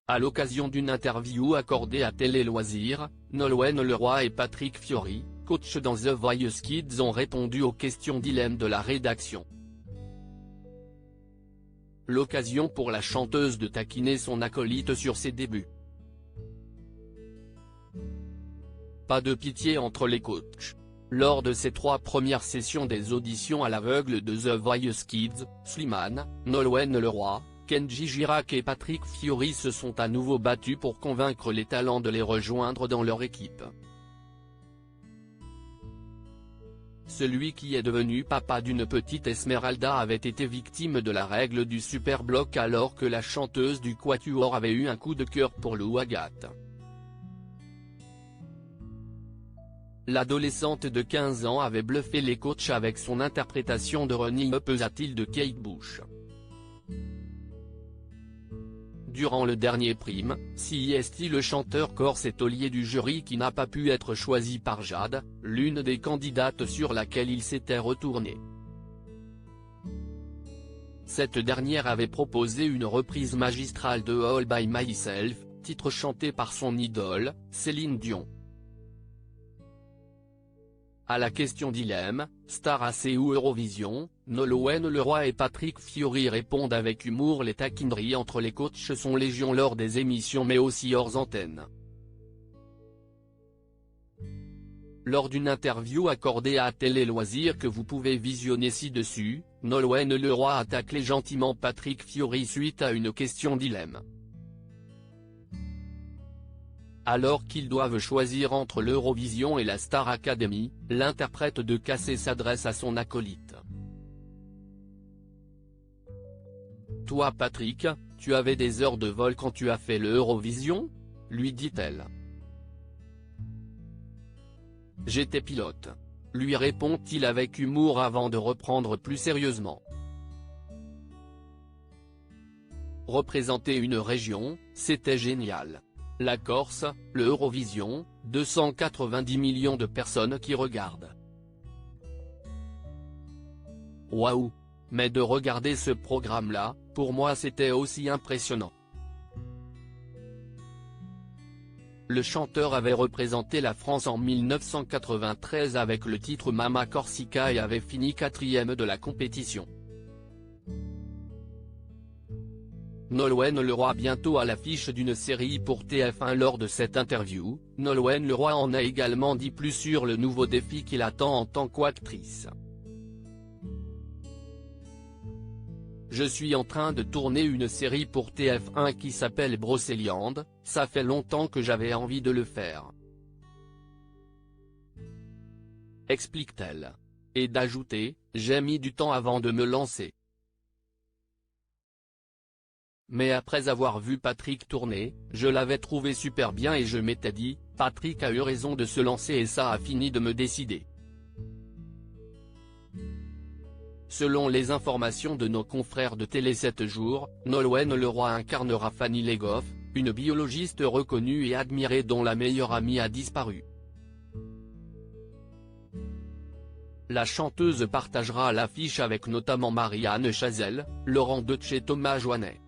À l'occasion d'une interview accordée à Télé Loisirs, Nolwenn Leroy et Patrick Fiori, coach dans The Voice Kids, ont répondu aux questions dilemme de la rédaction. L'occasion pour la chanteuse de taquiner son acolyte sur ses débuts. Pas de pitié entre les coachs. Lors de ses 3 premières sessions des auditions à l'aveugle de The Voice Kids, Slimane, Nolwenn Leroy, Kenji Girac et Patrick Fiori se sont à nouveau battus pour convaincre les talents de les rejoindre dans leur équipe. Celui qui est devenu papa d'une petite Esmeralda avait été victime de la règle du super bloc alors que la chanteuse du Quatuor avait eu un coup de cœur pour Lou Agathe. L'adolescente de 15 ans avait bluffé les coachs avec son interprétation de Running Up That Hill de Kate Bush. Durant le dernier prime, CIST, le chanteur corse est au lieu du jury qui n'a pas pu être choisi par Jade, l'une des candidates sur laquelle il s'était retourné. Cette dernière avait proposé une reprise magistrale de All By Myself, titre chanté par son idole, Céline Dion. À la question dilemme, Star AC ou Eurovision, Nolwenn Leroy et Patrick Fiori répondent avec humour. Les taquineries entre les coachs sont légion lors des émissions mais aussi hors antenne. Lors d'une interview accordée à Télé Loisirs que vous pouvez visionner ci-dessus, Nolwenn Leroy a taclé gentiment Patrick Fiori suite à une question dilemme. Alors qu'ils doivent choisir entre l'Eurovision et la Star Academy, l'interprète de Cassé s'adresse à son acolyte. Toi Patrick, tu avais des heures de vol quand tu as fait l'Eurovision ? lui dit-elle. J'étais pilote. Lui répond-il avec humour avant de reprendre plus sérieusement. Représenter une région, c'était génial. La Corse, l'Eurovision, 290 millions de personnes qui regardent. Waouh! Mais de regarder ce programme-là, pour moi c'était aussi impressionnant. Le chanteur avait représenté la France en 1993 avec le titre Mama Corsica et avait fini 4e de la compétition. Nolwenn Leroy bientôt à l'affiche d'une série pour TF1. Lors de cette interview, Nolwenn Leroy en a également dit plus sur le nouveau défi qui l'attend en tant qu'actrice. Je suis en train de tourner une série pour TF1 qui s'appelle Brocéliande, ça fait longtemps que j'avais envie de le faire. Explique-t-elle. Et d'ajouter, j'ai mis du temps avant de me lancer. Mais après avoir vu Patrick tourner, je l'avais trouvé super bien et je m'étais dit, Patrick a eu raison de se lancer et ça a fini de me décider. Selon les informations de nos confrères de Télé 7 jours, Nolwenn Leroy incarnera Fanny Legoff, une biologiste reconnue et admirée dont la meilleure amie a disparu. La chanteuse partagera l'affiche avec notamment Marianne Chazelle, Laurent Deutsch et Thomas Joannet.